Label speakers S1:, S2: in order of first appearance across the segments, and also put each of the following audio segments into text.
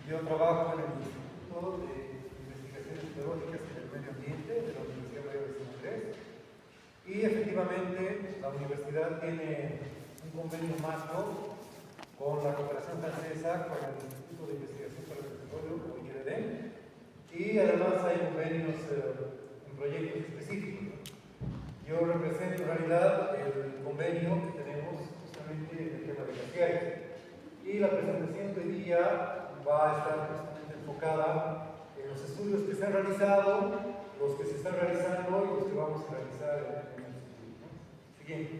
S1: Yo trabajo en el Instituto de Investigaciones Geológicas en el Medio Ambiente de la Universidad Mayor de San Andrés. Y efectivamente, la universidad tiene un convenio marco con la cooperación francesa, con el Instituto de Investigación para el Desarrollo, o IRD, y además hay convenios en proyectos específicos. Yo represento en realidad el convenio que tenemos justamente en el tema de glaciares. Y la presentación de hoy día va a estar justamente enfocada en los estudios que se han realizado, los que se están realizando y los que vamos a realizar en el futuro, ¿no? Siguiente.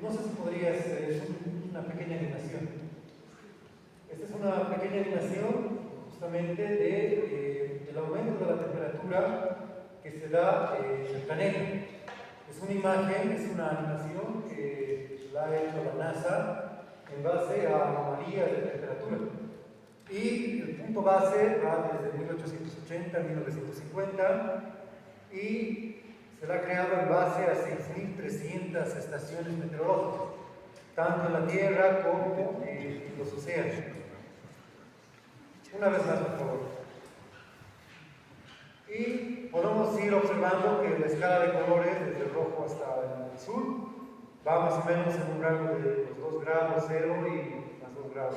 S1: No sé si podrías, es una pequeña animación. Esta es una pequeña animación justamente del aumento de la temperatura que se da en el planeta. Es una imagen, es una animación que la ha hecho la NASA en base a anomalías de temperatura. Y el punto base va desde 1880 a 1950 y se la ha creado en base a 6.300 estaciones meteorológicas, tanto en la Tierra como en los océanos. Una vez más, por favor. Y podemos ir observando que la escala de colores, desde el rojo hasta el azul, va más o menos en un rango de los 2 grados, 0 y más 2 grados.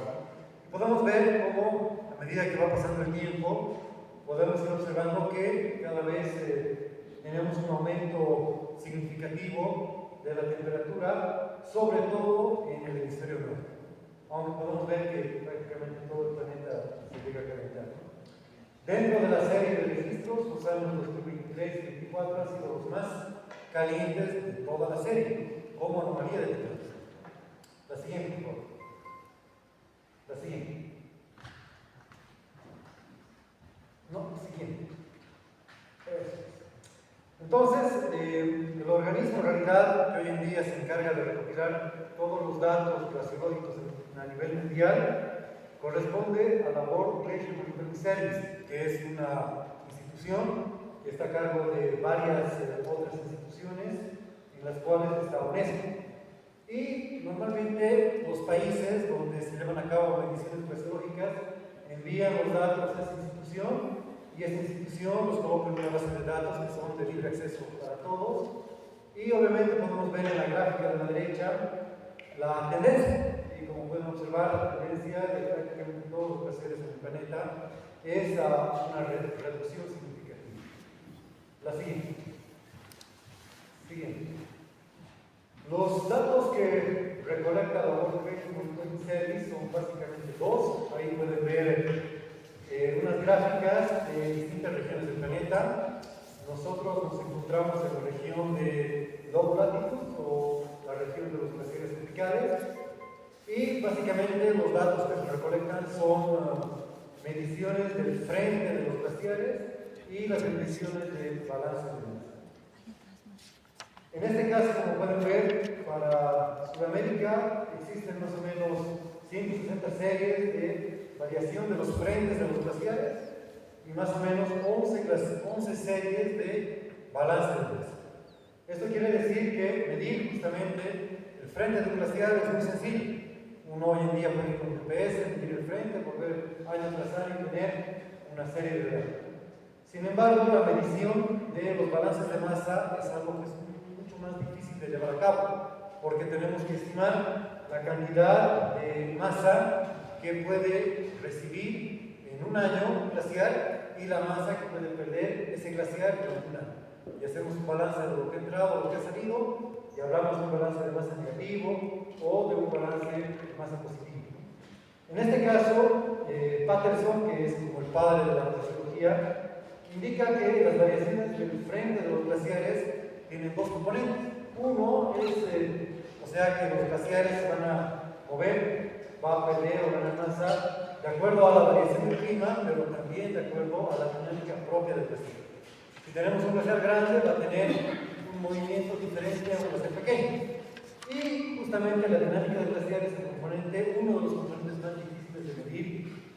S1: Y podemos ver cómo, a medida que va pasando el tiempo, podemos ir observando que cada vez tenemos un aumento significativo de la temperatura, sobre todo en el hemisferio norte. Aunque podemos ver que prácticamente todo el planeta se llega a calentar. Dentro de la serie de registros, los años 2023 y 2024 han sido los más calientes de toda la serie, como anomalía de temperatura. La siguiente, por favor. La siguiente. No, la siguiente. Entonces, el organismo en realidad que hoy en día se encarga de recopilar todos los datos glaciológicos a nivel mundial corresponde a la World Glacier Monitoring Service, que es una institución que está a cargo de varias otras instituciones, en las cuales está UNESCO. Y normalmente los países donde se llevan a cabo mediciones glaciológicas envían los datos a esa institución y esa institución los coloca en una base de datos que son de libre acceso para todos. Y obviamente podemos ver en la gráfica de la derecha la tendencia. Y como pueden observar, la tendencia de prácticamente todos los glaciares en el planeta es a una reducción significativa. La siguiente. Siguiente. Los datos que recolecta la World Glacier Monitoring Service son básicamente dos. Ahí pueden ver unas gráficas de distintas regiones del planeta. Nosotros nos encontramos en la región de Low Latitude o la región de los glaciares tropicales. Y básicamente los datos que se recolectan son mediciones del frente de los glaciares y las mediciones del balance de masa. En este caso, como pueden ver, para Sudamérica existen más o menos 160 series de variación de los frentes de los glaciares y más o menos 11 series de balance de masa. Esto quiere decir que medir justamente el frente de un glaciar es muy sencillo. Uno hoy en día puede ir con un GPS, medir el frente, volver año tras año y tener una serie de datos. Sin embargo, la medición de los balances de masa es algo que es mucho más difícil de llevar a cabo, porque tenemos que estimar la cantidad de masa que puede recibir en un año un glaciar y la masa que puede perder ese glaciar durante un año. Y hacemos un balance de lo que ha entrado, lo que ha salido, y hablamos de un balance de masa negativo o de un balance de masa positivo. En este caso, Patterson, que es como el padre de la glaciología, indica que las variaciones del frente de los glaciares tienen dos componentes. Uno es, o sea, que los glaciares se van a mover, va a perder o ganar masa de acuerdo a la variación del clima, pero también de acuerdo a la dinámica propia del glaciar. Si tenemos un glaciar grande, va a tener un movimiento diferente a un glaciar pequeño. Y justamente la dinámica del glaciar es el componente, uno de los componentes más difíciles de medir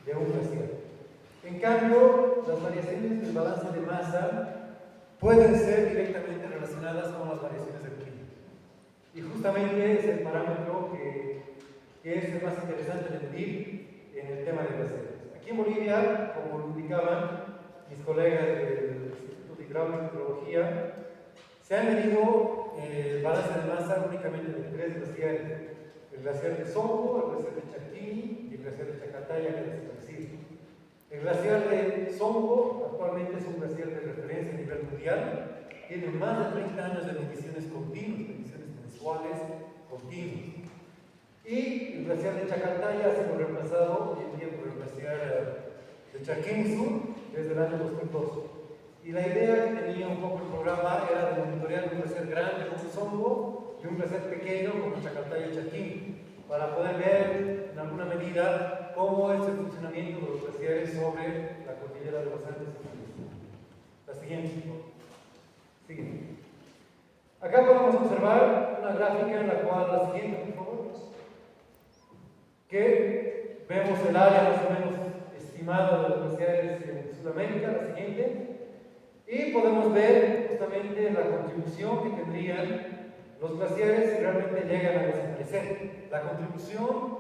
S1: de un glaciar. En cambio, las variaciones del balance de masa pueden ser directamente relacionadas con las variaciones del clima. Y justamente es el parámetro que es el más interesante de medir en el tema de glaciares. Aquí en Bolivia, como lo indicaban mis colegas del Instituto de Hidráulica y Hidrología, se han medido el balance de masa únicamente de 3 glaciares: el glaciar de Songo, el glaciar de Chaquini y el glaciar de Chacataya, que ha desaparecido. El glaciar de Songo actualmente es un glaciar de referencia a nivel mundial, tiene más de 30 años de mediciones continuas, mediciones mensuales continuas. Y el glaciar de Chacataya ha sido reemplazado hoy en día por el glaciar de Chaquini Sur desde el año 2012. Y la idea que tenía un poco el programa era de monitorear un glaciar grande como Songo y un glaciar pequeño como Chacataya y Chaquini, para poder ver en alguna medida cómo es el funcionamiento de los glaciares sobre la cordillera de los Andes. La siguiente. Siguiente. Acá podemos observar una gráfica en la cual, la siguiente, por favor, que vemos el área más o menos estimada de los glaciares en Sudamérica, la siguiente. Y podemos ver justamente la contribución que tendrían los glaciares si realmente llegan a desaparecer. La contribución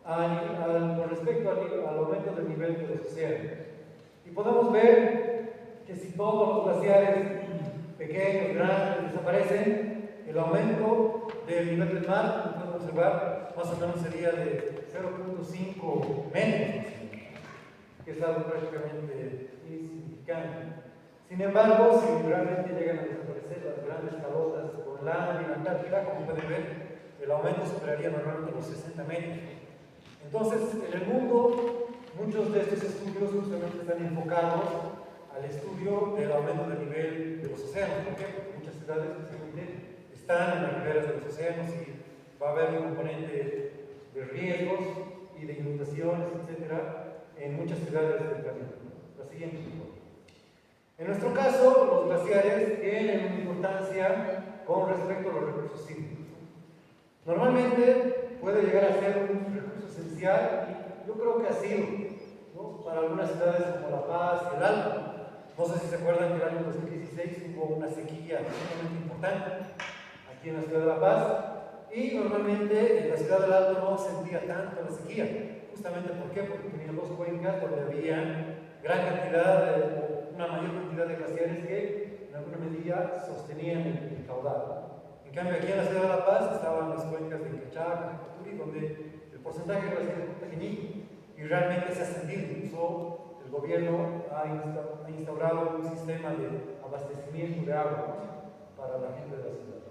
S1: con respecto al aumento del nivel de los océanos. Y podemos ver que si todos los glaciares pequeños, grandes, desaparecen, el aumento del nivel del mar, como podemos observar, más o menos sería de 0.5 metros, que es algo prácticamente insignificante. Sin embargo, si realmente llegan a desaparecer las grandes calotas Groenlandia y la Antártida, como pueden ver, el aumento superaría normalmente los 60 metros. Entonces, en el mundo, muchos de estos estudios justamente están enfocados al estudio del aumento del nivel de los océanos. ¿Por qué? Porque muchas ciudades justamente están en las riberas de los océanos y va a haber un componente de riesgos y de inundaciones, etcétera, en muchas ciudades del planeta. La siguiente. En nuestro caso, los glaciares tienen una importancia con respecto a los recursos hídricos. Normalmente puede llegar a ser un recurso esencial, y yo creo que ha sido, ¿no?, para algunas ciudades como La Paz y el Alto. No sé si se acuerdan que el año 2016 hubo una sequía sumamente importante aquí en la ciudad de La Paz, y normalmente en la ciudad del Alto no sentía tanto la sequía. Justamente ¿por qué? Porque tenían dos cuencas donde había gran cantidad una mayor cantidad de glaciares que en alguna medida sostenían el caudal. En cambio, aquí en la ciudad de La Paz estaban las cuencas de Cachaca, Capaturi, donde el porcentaje de glaciares es muy pequeñito y realmente se ha sentido. Incluso el gobierno ha instaurado un sistema de abastecimiento de agua para la gente de la ciudad.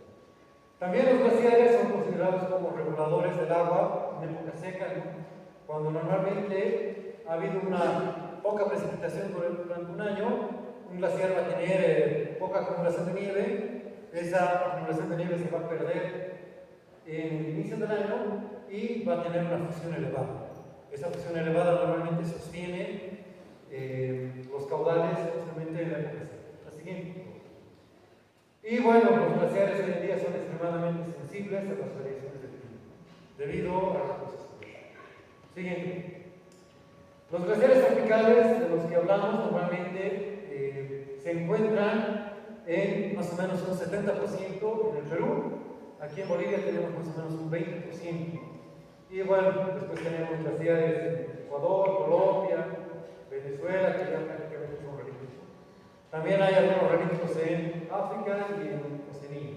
S1: También los glaciares son considerados como reguladores del agua en época seca, ¿no?, cuando normalmente ha habido una poca precipitación durante un año, un glaciar va a tener poca acumulación de nieve. Esa acumulación de nieve se va a perder en el inicio del año y va a tener una fusión elevada. Esa fusión elevada normalmente sostiene los caudales justamente en la época seca. La siguiente. Y bueno, los glaciares hoy en día son extremadamente sensibles a las variaciones del clima, debido a las cosas. Siguiente. Los glaciares tropicales de los que hablamos normalmente se encuentran en más o menos un 70% en el Perú. Aquí en Bolivia tenemos más o menos un 20%. Y bueno, después tenemos glaciares en Ecuador, Colombia, Venezuela, que ya prácticamente son relictos. También hay algunos relictos en África y en Oceanía.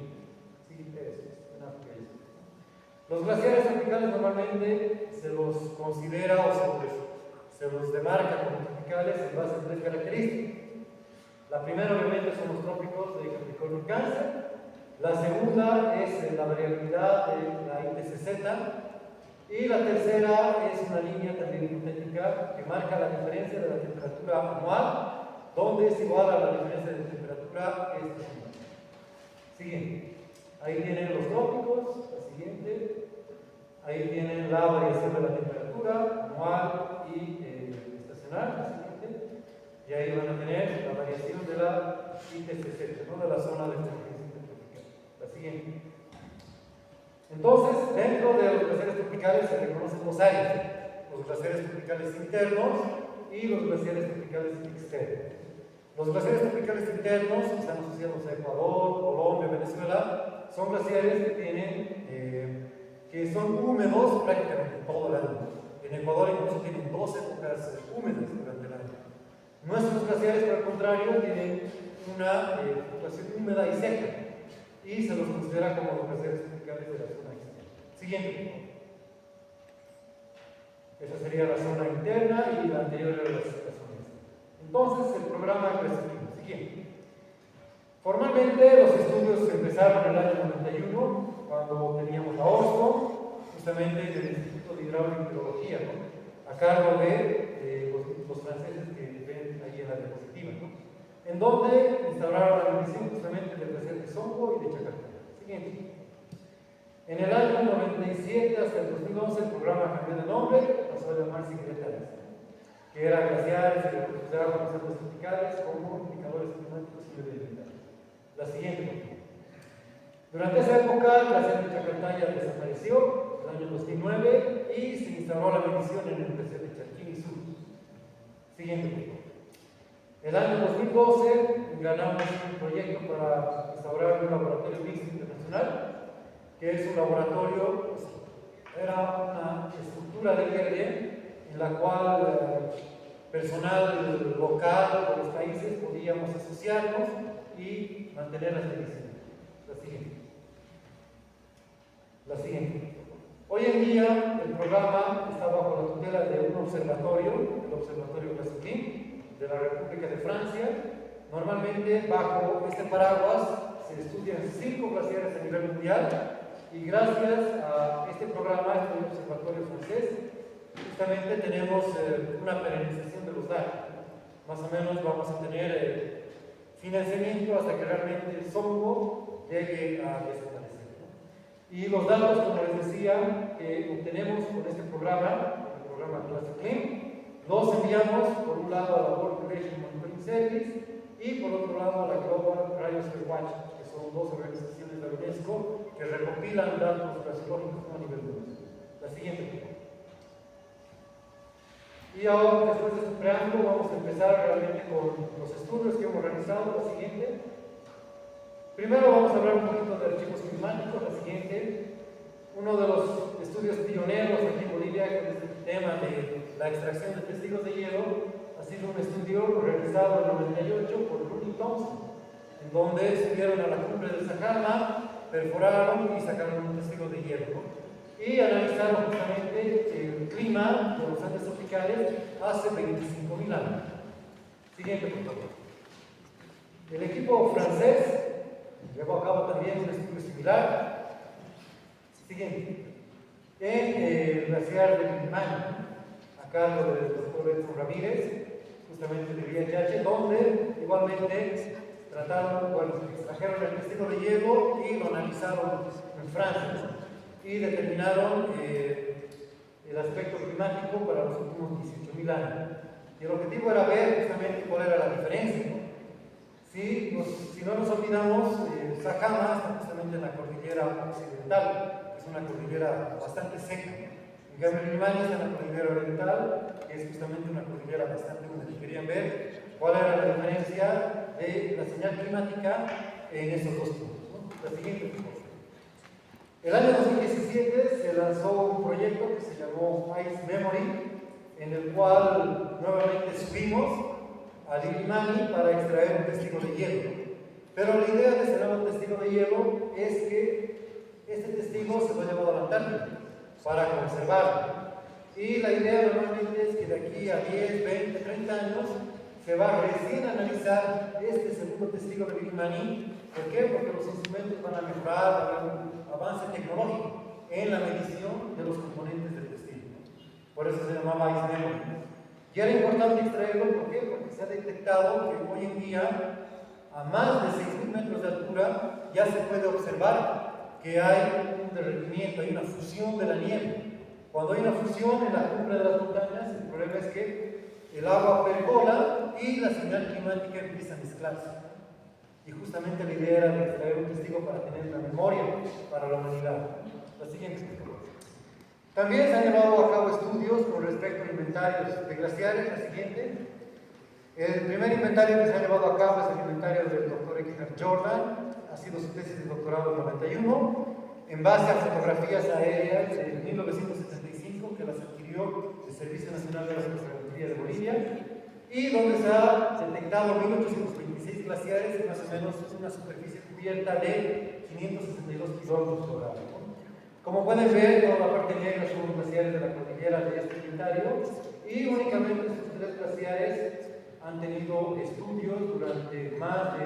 S1: Sí, en África y Oceanía. Los glaciares tropicales normalmente se los considera o se los demarca como tropicales en base a 3 características. La primera, obviamente, son los trópicos de Capricornio y Cáncer. La segunda es la variabilidad de la índice Z. Y la tercera es una línea también hipotética que marca la diferencia de la temperatura anual, donde es igual a la diferencia de temperatura estacional. Siguiente. Ahí tienen los trópicos. La siguiente. Ahí tienen la variación de la temperatura anual y estacional. La siguiente. Y ahí van a tener la variación de la ITCZ, ¿no?, de la zona de convergencia tropical. La siguiente. Entonces, dentro de los glaciares tropicales se reconocen dos áreas: los glaciares tropicales internos y los glaciares tropicales externos. Los glaciares tropicales internos, que están asociados a Ecuador, Colombia, Venezuela, son glaciares que son húmedos prácticamente todo el año. En Ecuador incluso tienen Nuestros glaciares, por el contrario, tienen una ocupación húmeda y seca y se los considera como los glaciares tropicales de la zona externa. Siguiente. Esa sería la zona interna y la anterior era la zona externa. Entonces, el programa creciente. Siguiente. Formalmente, los estudios empezaron en el año 91, cuando teníamos a Orso, justamente del Instituto de Hidráulica y Hidrología, ¿no? A cargo de los franceses que ven ahí en la diapositiva, ¿no? En donde instauraron la medición justamente del glaciar de Songo y de Chacartaya. Siguiente. En el año 97 hasta el 2011 el programa cambió de nombre, pasó a llamarse Secretarias, que era glaciares y recursos de agua en zonas tropicales como indicadores climáticos y medioambientales. La siguiente. Durante esa época, el glaciar de Chacartaya desapareció en el año 2009 y se instauró la medición en el glaciar de Charquín Sur. Siguiente. El año 2012 ganamos un proyecto para instaurar un laboratorio mixto internacional, que es un laboratorio, era una estructura de verde en la cual personal local de los países podíamos asociarnos y mantener las mediciones. La siguiente. Hoy en día el programa está bajo la tutela de un observatorio, el Observatorio Glaciolín de la República de Francia. Normalmente bajo este paraguas se estudian 5 glaciares a nivel mundial y gracias a este programa, este observatorio francés, justamente tenemos una perennización de los datos. Más o menos vamos a tener financiamiento hasta que realmente el Songo llegue a desaparecer, ¿no? Y los datos, como les decía, que obtenemos con este programa, el programa GlaciClim, los enviamos por un lado a la World Glacier Monitoring Service y por otro lado a la Global Biosphere Watch, que son 2 organizaciones de la UNESCO que recopilan datos glaciológicos a nivel mundial. La siguiente. Y ahora, después de este preámbulo, vamos a empezar realmente con los estudios que hemos realizado. La siguiente. Primero vamos a hablar un poquito de archivos climáticos. La siguiente. Uno de los estudios pioneros aquí en Bolivia con este tema de la extracción de testigos de hielo ha sido un estudio realizado en el 98 por Rooney Thompson, en donde subieron a la cumbre del Sajalma, perforaron y sacaron un testigo de hielo, ¿no? Y analizaron justamente el clima de los Andes tropicales hace 25.000 años. Siguiente, por favor. El equipo francés llevó a cabo también un estudio similar. Siguiente. En el glaciar de Limani, a cargo del doctor Edson Ramírez, justamente de VIH, donde igualmente trataron, bueno, extrajeron el testigo de hielo y lo analizaron en Francia y determinaron el aspecto climático para los últimos 18.000 años. Y el objetivo era ver justamente cuál era la diferencia, ¿no? Si no nos olvidamos, Sajama está justamente en la cordillera occidental, que es una cordillera bastante seca. En cambio, Limani está en la cordillera oriental, que es justamente una cordillera bastante húmeda. Y querían ver cuál era la diferencia de la señal climática en esos dos puntos, ¿no? La siguiente propuesta. El año 2017 se lanzó un proyecto que se llamó Ice Memory, en el cual nuevamente subimos al Limani para extraer un testigo de hielo. Pero la idea de ese nuevo testigo de hielo es que este testigo se lo ha llevado a la Antártida para conservarlo. Y la idea normalmente es que de aquí a 10, 20, 30 años se va recién a analizar este segundo testigo de Limani. ¿Por qué? Porque los instrumentos van a mejorar, va a haber un avance tecnológico en la medición de los componentes del testigo. Por eso se llamaba Ice Memory. Y era importante extraerlo, ¿por qué? Porque se ha detectado que hoy en día, a más de 6.000 metros de altura, ya se puede observar que hay un derretimiento, hay una fusión de la nieve. Cuando hay una fusión en la cumbre de las montañas, el problema es que el agua percola y la señal climática empieza a mezclarse. Y justamente la idea era de extraer un testigo para tener una memoria para la humanidad. La siguiente. También se han llevado a cabo estudios con respecto a inventarios de glaciares. La siguiente. El primer inventario que se ha llevado a cabo es el inventario del doctor Eckhard Jordan. Ha sido su tesis de doctorado en 91, en base a fotografías aéreas de 1975 que las adquirió el Servicio Nacional de la Oceanografía de Bolivia. y donde se ha detectado 1826 glaciares, más o menos una superficie cubierta de 562 kilómetros cuadrados. Como pueden ver, toda la parte negra son los glaciares de la cordillera de este inventario, y únicamente estos 3 glaciares han tenido estudios durante más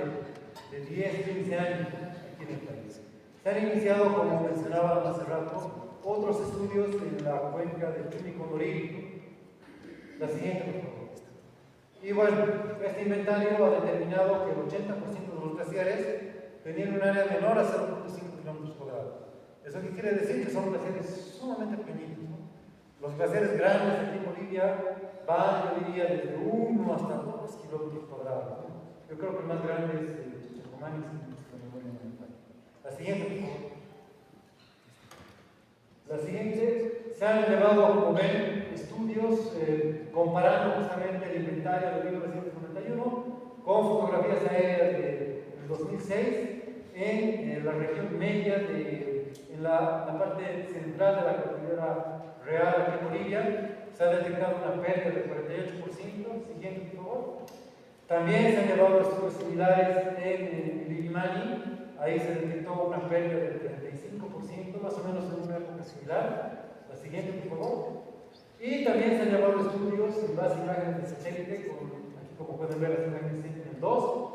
S1: de 10, 15 años aquí en el país. Se han iniciado, como mencionaba hace rato, otros estudios en la cuenca del Chumicondorí. La siguiente, por favor. Y bueno, este inventario ha determinado que el 80% de los glaciares tenían un área menor a 0.5 kilómetros cuadrados. ¿Eso qué quiere decir? Que son glaciares sumamente pequeñitos, ¿no? Los glaciares grandes aquí en Bolivia van, yo diría, desde 1 hasta 2 kilómetros cuadrados, ¿no? Yo creo que el más grande es el Chacomán, la siguiente, por favor. La siguiente, se han llevado, como ven, estudios comparando justamente el inventario de 1991 con fotografías aéreas del 2006 en la región media, en la parte central de la cordillera real aquí en Bolivia. Se ha detectado una pérdida del 48%. Siguiente, por favor. También se han llevado estudios similares en Illimani. Ahí se detectó una pérdida del 35%, más o menos en una época similar. La siguiente, por favor. Y también se han llevado estudios en base a imágenes de satélite, aquí como pueden ver las imágenes Sentinel-2,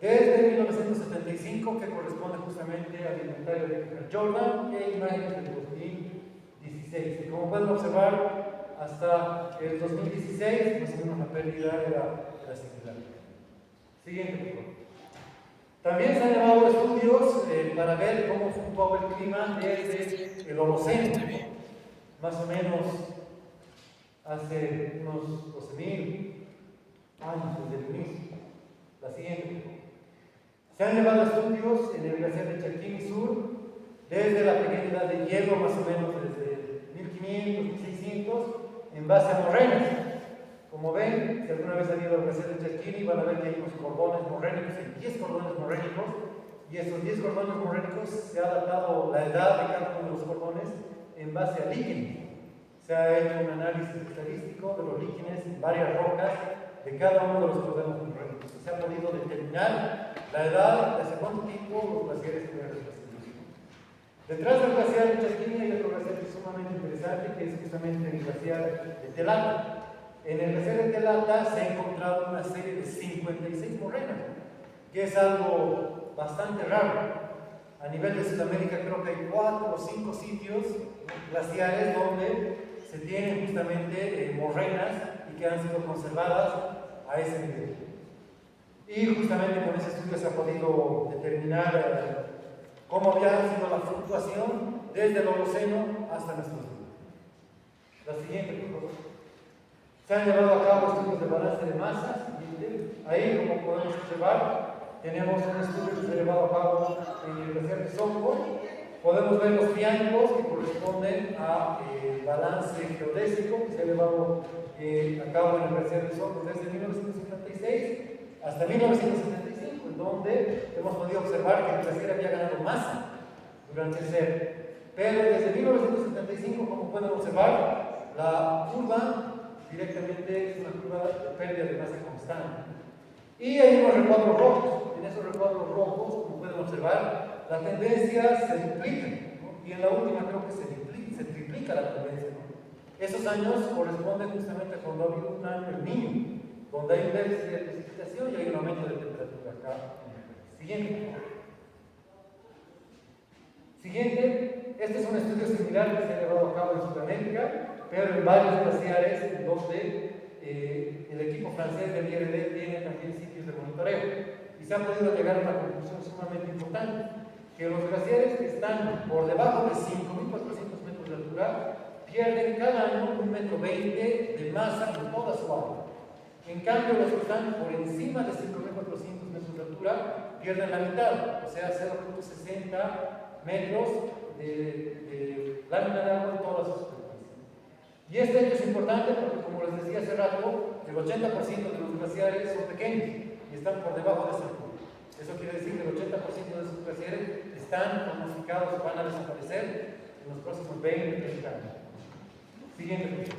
S1: desde 1975, que corresponde justamente al inventario de Jordan, e imágenes del 2016. Y como pueden observar, hasta el 2016, más o menos la pérdida era similar. Siguiente, por favor. También se han llevado estudios para ver cómo fluctuaba el clima desde el Holoceno, más o menos hace unos 12.000 años desde el inicio. La siguiente. Se han llevado estudios en el glaciar de Chalquini Sur, desde la pequeña edad de hielo, más o menos desde 1500, 1600, en base a morrenas. Como ven, si alguna vez han ido al glaciar de Chalquini, van a ver que hay unos cordones morrénicos, hay 10 cordones morrénicos, y esos 10 cordones morrénicos se ha datado la edad de cada uno de los cordones en base a líquenes. Se ha hecho un análisis estadístico de los líquenes en varias rocas de cada uno de los cordones morrénicos. Se ha podido determinar la edad de hace cuánto tiempo los glaciares tuvieron desplazamiento. Detrás del glaciar de Chalquini hay otro glaciar que es sumamente interesante, que es justamente el glaciar de Telata. En el glaciar de Telata se ha encontrado una serie de 56 morrenas, que es algo bastante raro. A nivel de Sudamérica creo que hay 4 o 5 sitios glaciares donde se tienen justamente morrenas y que han sido conservadas a ese nivel. Y justamente con ese estudio se ha podido determinar cómo había sido la fluctuación desde el Holoceno hasta nuestros días. La siguiente, por favor. Se han llevado a cabo estudios de balance de masas. Ahí, como podemos observar, tenemos un estudio que se ha llevado a cabo en el glaciar de Sonco. Podemos ver los triángulos que corresponden a balance geodésico que se ha llevado a cabo en el glaciar de Sonco desde 1956 hasta 1975, en donde hemos podido observar que el glaciar había ganado masa durante el ser. Pero desde 1975, como pueden observar, la curva directamente es una curva de pérdida de masa constante. Y hay unos recuadros rojos. En esos recuadros rojos, como pueden observar, la tendencia se duplica, ¿no? Y en la última creo que se triplica la tendencia, ¿no? Esos años corresponden justamente a cuando ha habido un año El Niño, donde hay un déficit de precipitación y hay un aumento de temperatura acá. Siguiente. Siguiente. Este es un estudio similar que se ha llevado a cabo en Sudamérica, pero en varios glaciares donde el equipo francés del IRD tiene también sitios de monitoreo. Y se ha podido llegar a una conclusión sumamente importante, que los glaciares que están por debajo de 5.400 metros de altura pierden cada año 1,20 metros de masa en toda su agua. En cambio, los que están por encima de 5.400 metros de altura pierden la mitad, o sea, 0,60 metros de lámina de agua en todas sus superficies. Y este hecho es importante porque, como les decía hace rato, el 80% de los glaciares son pequeños y están por debajo de esa altura. Eso quiere decir que el 80% de esos glaciares están pronosticados o van a desaparecer en los próximos 20 o 30 años. Siguiente.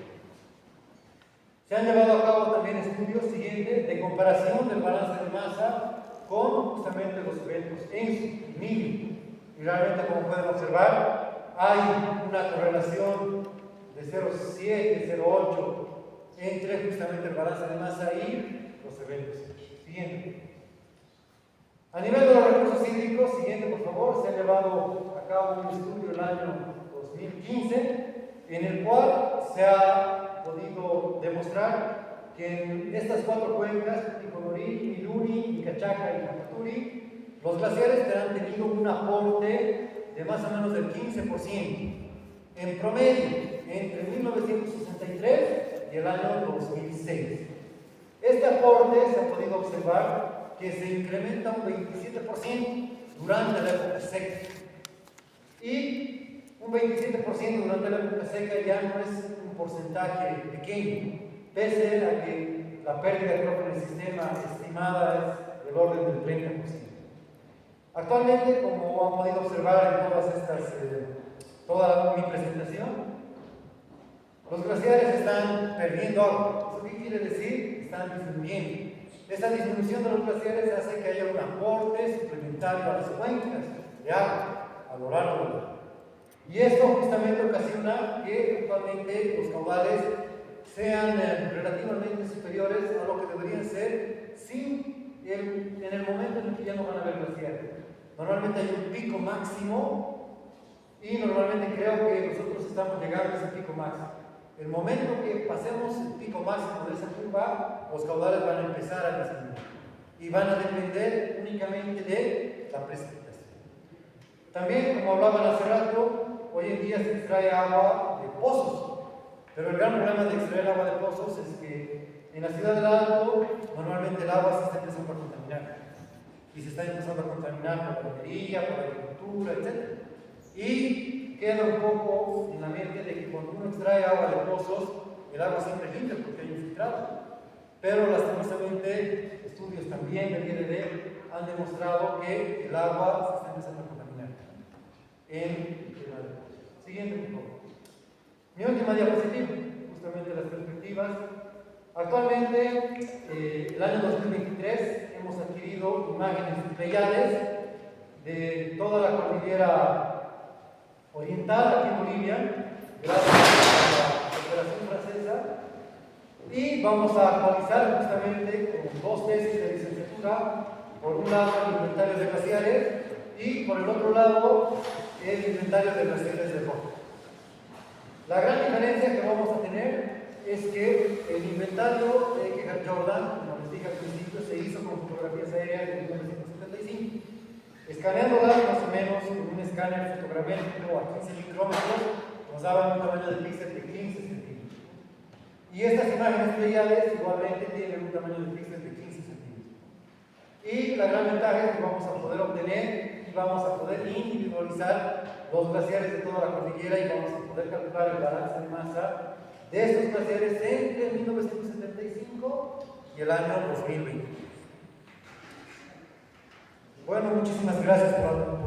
S1: Se Se han llevado a cabo también estudios siguientes de comparación del balance de masa con justamente los eventos ENSO y MILI. Y realmente, como pueden observar, hay una correlación de 0,7, 0,8 entre justamente el balance de masa y los eventos. Siguiente. A nivel de los recursos hídricos, siguiente por favor, se ha llevado a cabo un estudio el año 2015 en el cual se ha podido demostrar que en estas 4 cuencas, Ticonorí, Iluri, Icachaca y Japaturi, los glaciares han tenido un aporte de más o menos del 15% en promedio entre 1963 y el año 2006. Este aporte se ha podido observar que se incrementa un 27% durante la época seca. Y un 27% durante la época seca ya no es un porcentaje pequeño, pese a que la pérdida de crop en el sistema estimada es del orden del 30%. Actualmente, como han podido observar en toda mi presentación, los glaciares están perdiendo agua. ¿Eso qué quiere decir? Están disminuyendo. Esta disminución de los glaciares hace que haya un aporte suplementario a las cuencas de agua a lo largo del lago. Y esto justamente ocasiona que actualmente los caudales sean relativamente superiores a lo que deberían ser en el momento en el que ya no van a haber glaciares. Normalmente hay un pico máximo y normalmente creo que nosotros estamos llegando a ese pico máximo. El momento que pasemos el pico máximo de esa curva, los caudales van a empezar a disminuir y van a depender únicamente de la precipitación. También, como hablaban hace rato, hoy en día se extrae agua de pozos, pero el gran problema de extraer agua de pozos es que en la ciudad del Alto normalmente el agua se está empezando a contaminar y se está empezando a contaminar por la minería, por la agricultura, etc. Y queda un poco en la mente de que cuando uno extrae agua de pozos, el agua siempre es limpia porque hay un filtrado. Pero lastimosamente, estudios también del IRD han demostrado que el agua se está empezando a contaminar en el tema de pozos. Siguiente, por favor. Mi última diapositiva, justamente las perspectivas. Actualmente, el año 2023, hemos adquirido imágenes pleiades de toda la cordillera oriental aquí en Bolivia, gracias a la cooperación francesa, y vamos a actualizar justamente con 2 tesis de licenciatura, por un lado el inventario de glaciares y por el otro lado el inventario de glaciares de roca. La gran diferencia que vamos a tener es que el inventario de Gerhard Jordan, como les dije al principio, se hizo con fotografías aéreas de 1975. Escaneándolas más o menos con un escáner fotogramétrico a 15 micrómetros, nos daban un tamaño de píxel de 15 centímetros. Y estas imágenes pleiades igualmente tienen un tamaño de píxel de 15 centímetros. Y la gran ventaja es que vamos a poder obtener y vamos a poder individualizar los glaciares de toda la cordillera y vamos a poder calcular el balance de masa de estos glaciares entre 1975 y el año 2020. Bueno, muchísimas gracias por